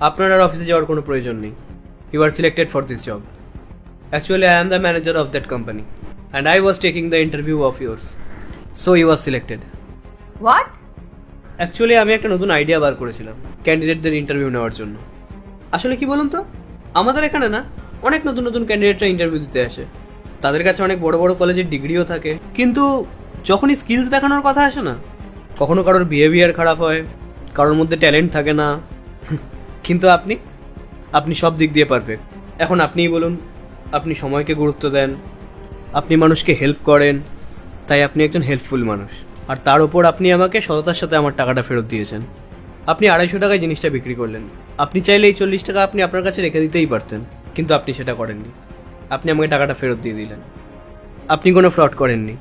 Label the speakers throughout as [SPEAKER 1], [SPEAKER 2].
[SPEAKER 1] আপনার আর অফিসে যাওয়ার কোনো প্রয়োজন নেই। You are selected for this job. Actually I am the manager of that company and I was taking the interview of yours, so you was selected.
[SPEAKER 2] What?
[SPEAKER 1] Actually আমি একটা নতুন idea বার করেছিলাম ক্যান্ডিডেটদের ইন্টারভিউ নেওয়ার জন্য। আসলে কি বলুন তো, আমাদের এখানে না অনেক নতুন নতুন ক্যান্ডিডেটরা ইন্টারভিউ দিতে আসে। তাদের কাছে অনেক বড় বড় কলেজের ডিগ্রিও থাকে, কিন্তু যখনই স্কিলস দেখানোর কথা আসে না, কখনো কারোর বিহেভিয়ার খারাপ হয়, কারোর মধ্যে ট্যালেন্ট থাকে না। কিন্তু আপনি সব দিক দিয়ে পারফেক্ট। এখন আপনিই বলুন, আপনি সময়কে গুরুত্ব দেন, আপনি মানুষকে হেল্প করেন, তাই আপনি একজন হেল্পফুল মানুষ। আর তার ওপর আপনি আমাকে সততার সাথে আমার টাকাটা ফেরত দিয়েছেন। আপনি 250 টাকায় জিনিসটা বিক্রি করলেন। আপনি চাইলে এই 40 টাকা আপনি আপনার কাছে রেখে দিতেই পারতেন, কিন্তু আপনি সেটা করেননি। আপনি আমাকে টাকাটা ফেরত দিয়ে দিলেন। আপনি কোনো ফ্রড করেননি।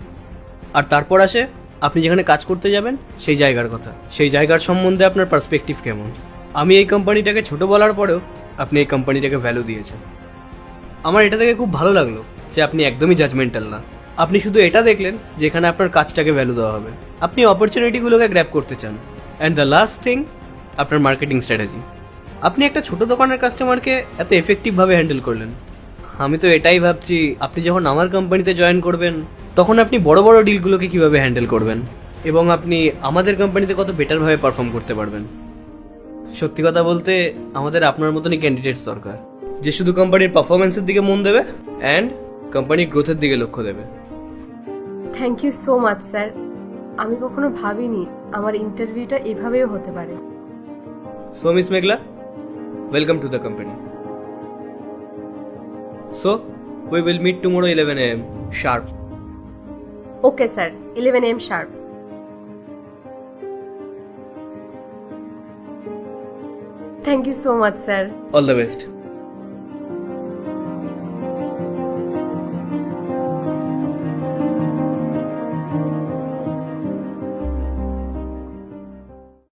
[SPEAKER 1] আর তারপর আসে আপনি যেখানে কাজ করতে যাবেন সেই জায়গার কথা, সেই জায়গার সম্বন্ধে আপনার পার্সপেক্টিভ কেমন। আমি এই কোম্পানিটাকে ছোট বলার পরেও আপনি এই কোম্পানিটাকে ভ্যালু দিয়েছেন। আমার এটা থেকে খুব ভালো লাগলো যে আপনি একদমই জাজমেন্টাল না। আপনি শুধু এটা দেখলেন যে এখানে আপনার কাজটাকে ভ্যালু দেওয়া হবে। আপনি অপরচুনিটিগুলোকে গ্র্যাব করতে চান। অ্যান্ড দ্য লাস্ট থিং, আপনার মার্কেটিং স্ট্র্যাটেজি। আপনি একটা ছোট দোকানের কাস্টমারকে এত এফেক্টিভভাবে হ্যান্ডেল করলেন। আমি তো এটাই ভাবছি আপনি যখন আমার কোম্পানিতে জয়েন করবেন তখন আপনি বড় বড় ডিলগুলোকে কীভাবে হ্যান্ডেল করবেন এবং আপনি আমাদের কোম্পানিতে কত বেটারভাবে পারফর্ম করতে পারবেন। সত্যি কথা বলতে আমাদের আপনার মতনই ক্যান্ডিডেটস দরকার, যে শুধু কোম্পানির পারফরমেন্সের দিকে মন দেবে অ্যান্ড কোম্পানির গ্রোথের দিকে লক্ষ্য দেবে।
[SPEAKER 2] Thank you so much sir. আমি কখনো ভাবিনি আমার ইন্টারভিউটা এভাবেও হতে পারে।
[SPEAKER 1] So, Miss Megla, welcome to the company. So, we will meet tomorrow 11 a.m. sharp.
[SPEAKER 2] Okay sir, 11 AM sharp. Thank you so much sir.
[SPEAKER 1] All the best.